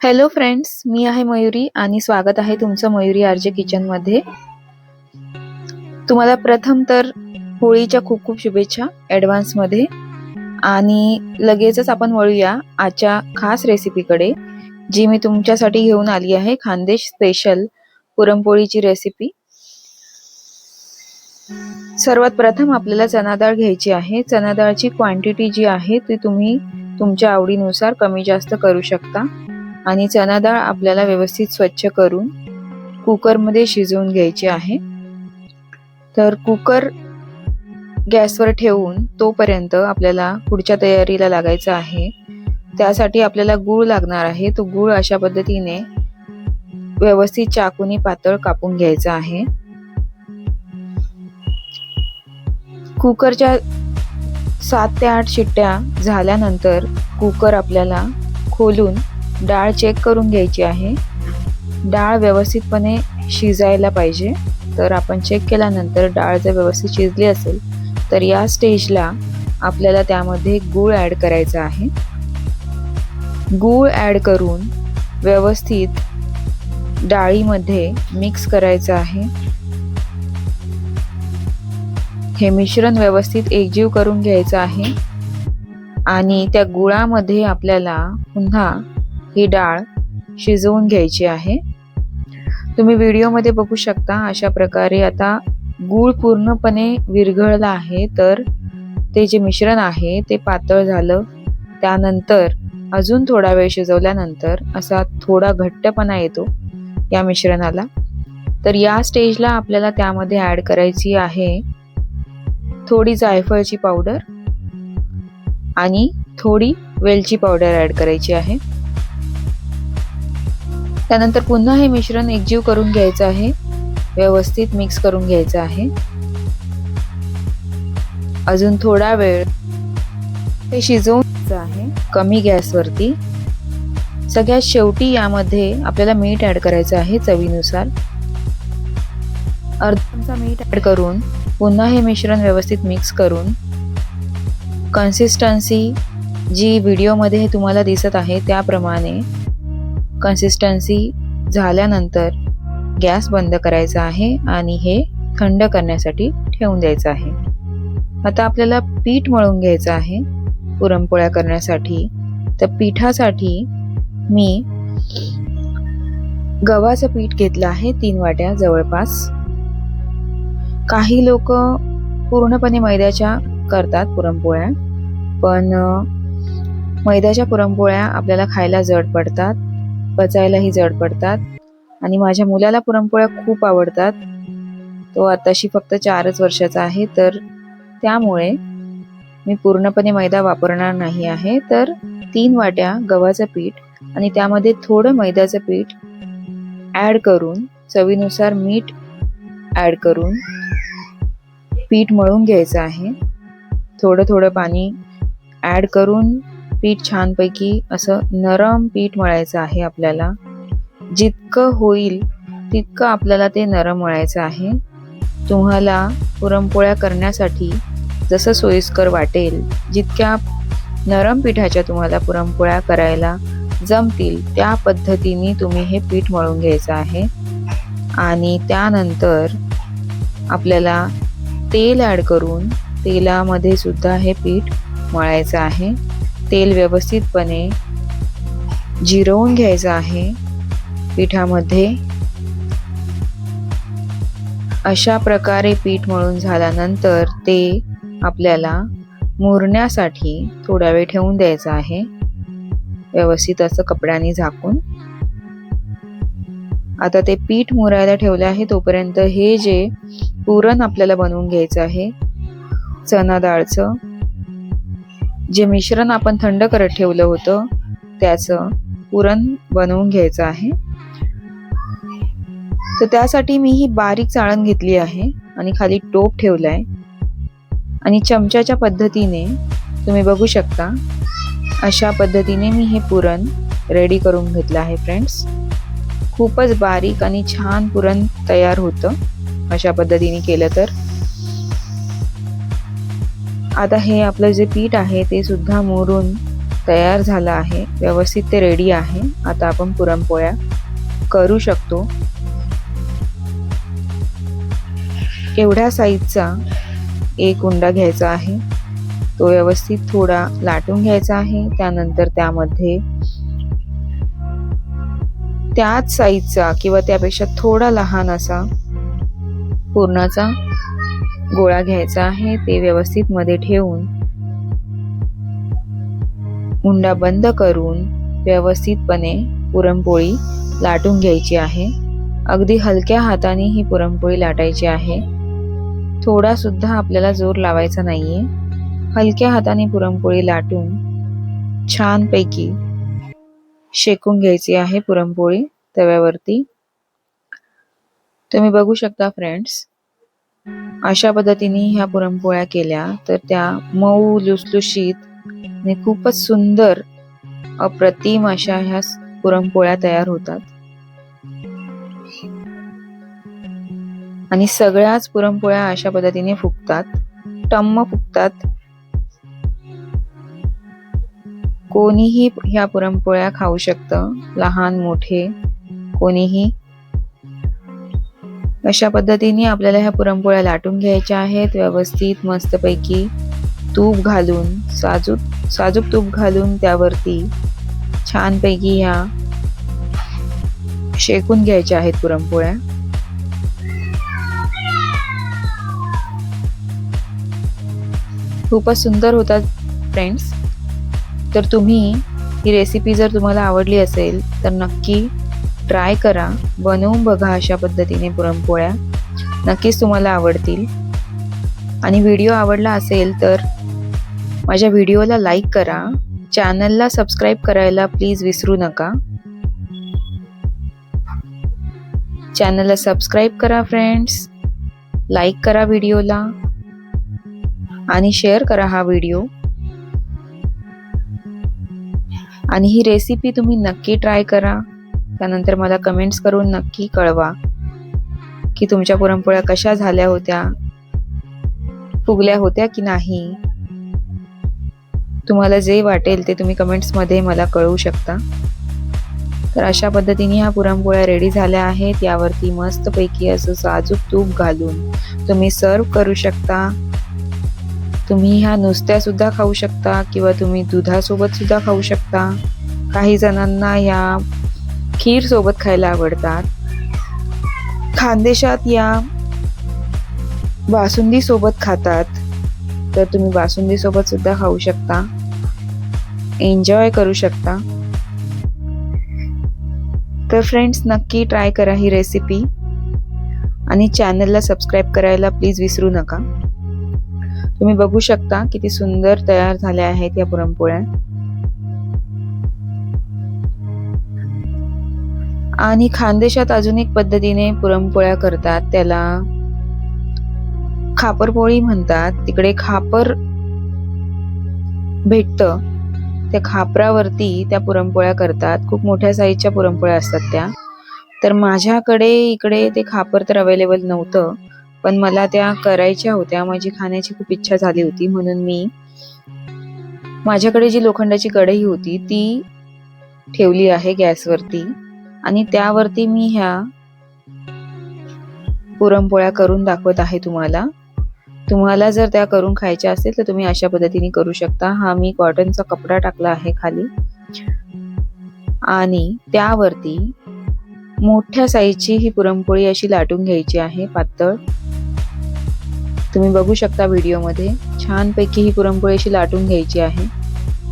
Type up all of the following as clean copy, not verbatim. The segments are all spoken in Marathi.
हॅलो फ्रेंड्स, मी आहे मयुरी आणि स्वागत आहे तुमचं मयुरी आरजे किचनमध्ये. तुम्हाला प्रथम तर होळीच्या खूप खूप शुभेच्छा ॲडव्हान्समध्ये. आणि लगेचच आपण वळूया आजच्या खास रेसिपीकडे, जी मी तुमच्यासाठी घेऊन आली आहे. खानदेश स्पेशल पुरणपोळीची रेसिपी. सर्वात प्रथम आपल्याला चना डाळ घ्यायची आहे. चना डाळची क्वांटिटी जी आहे ती तुम्ही तुमच्या आवडीनुसार कमी जास्त करू शकता. आणि चना डाळ आपल्याला व्यवस्थित स्वच्छ करून कुकरमध्ये शिजवून घ्यायची आहे. तर कुकर गॅसवर ठेवून तोपर्यंत आपल्याला पुढच्या तयारीला लागायचं आहे. त्यासाठी आपल्याला गूळ लागणार आहे. तो गूळ अशा पद्धतीने व्यवस्थित चाकूने पातळ कापून घ्यायचा आहे. कुकरच्या 7 ते 8 शिट्ट्या झाल्यानंतर कुकर आपल्याला खोलून डाळ चेक करून घ्यायची आहे. डाळ व्यवस्थितपणे शिजायला पाहिजे. तर आपण चेक केल्यानंतर डाळ जर व्यवस्थित शिजली असेल तर या स्टेजला आपल्याला त्यामध्ये गूळ ॲड करायचा आहे. गूळ ॲड करून व्यवस्थित डाळीमध्ये मिक्स करायचं आहे. हे मिश्रण व्यवस्थित एकजीव करून घ्यायचं आहे. आणि त्या गुळामध्ये आपल्याला पुन्हा ही डाळ शिजवून घ्यायची आहे. तुम्ही व्हिडिओमध्ये बघू शकता अशा प्रकारे आता गूळ पूर्णपणे विरघळला आहे. तर ते जे मिश्रण आहे ते पातळ झालं. त्यानंतर अजून थोडा वेळ शिजवल्यानंतर असा थोडा घट्टपणा येतो या मिश्रणाला. तर या स्टेजला आपल्याला त्यामध्ये ॲड करायची आहे थोडी जायफळची पावडर आणि थोडी वेलची पावडर ॲड करायची आहे. त्यानंतर पुन्हा हे मिश्रण एकजीव करून घ्यायचं आहे. व्यवस्थित मिक्स करून घ्यायचं आहे. अजून थोडा वेळ हे शिजवून घ्यायचं आहे कमी गॅसवरती. सगळ्यात शेवटी यामध्ये आपल्याला मीठ ॲड करायचं आहे चवीनुसार. अर्धा चमचा मीठ ॲड करून पुन्हा हे मिश्रण व्यवस्थित मिक्स करून कन्सिस्टन्सी जी व्हिडिओमध्ये तुम्हाला दिसत आहे त्याप्रमाणे कन्सिस्टन्सी झाल्यानंतर गॅस बंद करायचा आहे आणि हे थंड करण्यासाठी ठेवून द्यायचं आहे. आता आपल्याला पीठ मळून घ्यायचं आहे पुरणपोळ्या करण्यासाठी. तर पिठासाठी मी गव्हाचं पीठ घेतलं आहे 3 वाट्या जवळपास. काही लोक पूर्णपणे मैद्याच्या करतात पुरणपोळ्या, पण मैद्याच्या पुरणपोळ्या आपल्याला खायला जड पडतात, पचायलाही जड पडतात. आणि माझ्या मुलाला पुरणपोळ्या खूप आवडतात. तो आताशी फक्त 4च वर्षाचा आहे. तर त्यामुळे मी पूर्णपणे मैदा वापरणार नाही आहे. तर 3 वाट्या गव्हाचं पीठ आणि त्यामध्ये थोडं मैद्याचं पीठ ॲड करून चवीनुसार मीठ ॲड करून पीठ मळून घ्यायचं आहे. थोडं थोडं पाणी ॲड करून पीठ छानपैकी असं नरम पीठ मळायचं आहे. आपल्याला जितकं होईल तितकं आपल्याला ते नरम मळायचं आहे. तुम्हाला पुरणपोळ्या करण्यासाठी जसं सोयीस्कर वाटेल, जितक्या नरम पिठाच्या तुम्हाला पुरणपोळ्या करायला जमतील त्या पद्धतीने तुम्ही हे पीठ मळून घ्यायचं आहे. आणि त्यानंतर आपल्याला तेल ॲड करून तेलामध्ये सुद्धा हे पीठ मळायचं आहे. तेल व्यवस्थितपणे जिरवून घ्यायचं आहे पिठामध्ये. अशा प्रकारे पीठ मळून झाल्यानंतर ते आपल्याला मुरण्यासाठी थोडा वेळ ठेवून द्यायचं आहे, व्यवस्थित असं कपड्याने झाकून. आता ते पीठ मुरायला ठेवलं आहे तोपर्यंत हे जे पुरण आपल्याला बनवून घ्यायचं आहे चना डाळचं, जे मिश्रण आपण थंड करत ठेवलं होतं त्याचं पुरण बनवून घ्यायचं आहे. तर त्यासाठी मी ही बारीक चाळण घेतली आहे आणि खाली टोप ठेवलाय आणि चमच्याच्या पद्धतीने तुम्ही बघू शकता अशा पद्धतीने मी हे पुरण रेडी करून घेतलं आहे. फ्रेंड्स, खूपच बारीक आणि छान पुरण तयार होतं अशा पद्धतीने केलं तर. आता हे आपलं जे पीठ आहे ते सुद्धा मुरून तयार झालं आहे, व्यवस्थित ते रेडी आहे. आता आपण पुरणपोळ्या करू शकतो. एवढ्या साईजचा एक उंडा घ्यायचा आहे, तो व्यवस्थित थोडा लाटून घ्यायचा आहे. त्यानंतर त्यामध्ये त्याच साईजचा किंवा त्यापेक्षा थोडा लहान असा पुरणाचा गोळा घ्यायचा आहे. ते व्यवस्थित मध्ये ठेवून उंडा बंद करून व्यवस्थितपणे पुरणपोळी लाटून घ्यायची आहे. अगदी हलक्या हाताने ही पुरणपोळी लाटायची आहे. थोडा सुद्धा आपल्याला जोर लावायचा नाहीये. हलक्या हाताने पुरणपोळी लाटून छानपैकी शेकून घ्यायची आहे पुरणपोळी तव्यावरती. तुम्ही बघू शकता फ्रेंड्स, अशा पद्धतीने ह्या पुरणपोळ्या केल्या तर त्या मऊ लुसलुशीत आणि खूपच सुंदर अप्रतिम अशा ह्या पुरणपोळ्या तयार होतात. आणि सगळ्याच पुरणपोळ्या अशा पद्धतीने फुगतात, टम्म फुगतात. कोणीही ह्या पुरणपोळ्या खाऊ शकतं, लहान मोठे कोणीही. अशा पद्धतीने आपल्याला ह्या पुरणपोळ्या लाटून घ्यायच्या आहेत. व्यवस्थित मस्तपैकी तूप घालून, साजूक तूप घालून त्यावरती छानपैकी ह्या शेकून घ्यायच्या आहेत पुरणपोळ्या. खूपच सुंदर होतात फ्रेंड्स. तर तुम्ही ही रेसिपी जर तुम्हाला आवडली असेल तर नक्की ट्राय करा, बनवून बघा. अशा पद्धतीने पुरणपोळ्या नक्कीच तुम्हाला आवडतील. आणि व्हिडिओ आवडला असेल तर माझ्या व्हिडिओला लाईक करा, चॅनलला सबस्क्राईब करायला प्लीज विसरू नका. चॅनलला सबस्क्राईब करा फ्रेंड्स, लाईक करा व्हिडिओला आणि शेअर करा हा व्हिडिओ. आणि ही रेसिपी तुम्ही नक्की ट्राय करा. त्यानंतर मला कमेंट्स करून नक्की कळवा की तुमच्या पुरणपोळ्या कशा झाल्या होत्या, फुगल्या होत्या की नाही. तुम्हाला जे वाटेल ते तुम्ही कमेंट्समध्ये मला कळवू शकता. तर अशा पद्धतीने ह्या पुरणपोळ्या रेडी झाल्या आहेत. यावरती मस्तपैकी असं साजूक तूप घालून तुम्ही सर्व करू शकता. तुम्ही ह्या नुसत्या सुद्धा खाऊ शकता किंवा तुम्ही दुधासोबत सुद्धा खाऊ शकता. काही जणांना ह्या खीर सोबत खायला आवडतात. खानदेशात या बासुंदी सोबत खातात, तर तुम्ही बासुंदी सोबत सुद्धा खाऊ शकता, एन्जॉय करू शकता. तर फ्रेंड्स नक्की ट्राय करा ही रेसिपी आणि चॅनलला सबस्क्राईब करायला प्लीज विसरू नका. तुम्ही बघू शकता किती सुंदर तयार झाल्या आहेत या पुरणपोळ्या. आणि खानदेशात अजून एक पद्धतीने पुरणपोळ्या करतात, त्याला खापरपोळी म्हणतात. तिकडे खापर भेटतं, त्या खापरावरती त्या पुरणपोळ्या करतात. खूप मोठ्या साईजच्या पुरणपोळ्या असतात त्या. तर माझ्याकडे इकडे ते खापर तर अवेलेबल नव्हतं, पण मला त्या करायच्या होत्या. माझी खाण्याची खूप इच्छा झाली होती, म्हणून मी माझ्याकडे जी लोखंडाची कढई होती ती ठेवली आहे गॅसवरती आणि त्यावरती मी ह्या पुरणपोळ्या करून दाखवत आहे तुम्हाला. तुम्हाला जर त्या करून खायच्या असेल तर तुम्ही अशा पद्धतीने करू शकता. हा मी कॉटनचा कपडा टाकला आहे खाली आणि त्यावरती मोठ्या साईजची ही पुरणपोळी अशी लाटून घ्यायची आहे, पातळ. तुम्ही बघू शकता व्हिडिओमध्ये. छानपैकी ही पुरणपोळी अशी लाटून घ्यायची आहे.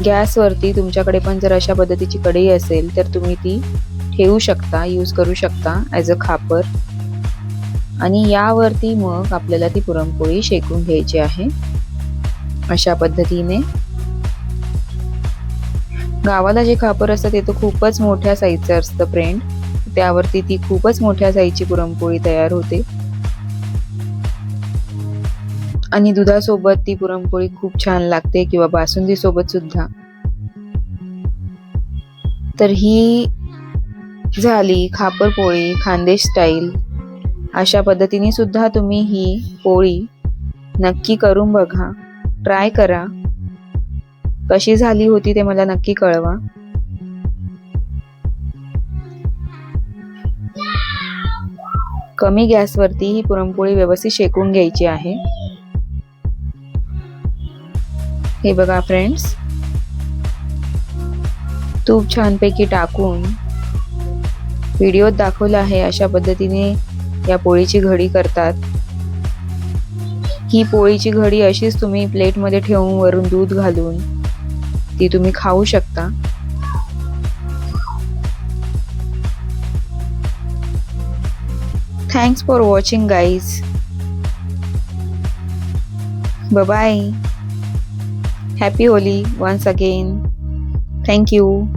गॅसवरती तुमच्याकडे पण जर अशा पद्धतीची कढई असेल तर तुम्ही ती ठेवू शकता, यूज करू शकता ॲज अ खापर. आणि यावरती मग आपल्याला ती पुरणपोळी शेकून घ्यायची आहे अशा पद्धतीने. गावाला जे खापर असतं ते तर खूपच मोठ्या साईजचं असतं फ्रेंड. त्यावरती ती खूपच मोठ्या साईजची पुरणपोळी तयार होते आणि दुधासोबत ती पुरणपोळी खूप छान लागते किंवा बासुंदी सोबत सुद्धा. तर ही झाली खापरपोळी खानदेश स्टाईल. अशा पद्धतीने सुद्धा तुम्ही ही पोळी नक्की करून बघा, ट्राय करा. कशी झाली होती ते मला नक्की कळवा. कमी गॅसवरती ही पुरणपोळी व्यवस्थित शेकून घ्यायची आहे. हे बघा फ्रेंड्स, तूप छानपैकी टाकून व्हिडिओत दाखवलं आहे अशा पद्धतीने या पोळीची घडी करतात. ही पोळीची घडी अशीच तुम्ही प्लेटमध्ये ठेवून वरून दूध घालून ती तुम्ही खाऊ शकता. Thanks for watching guys. Bye bye. Happy Holi once again. Thank you.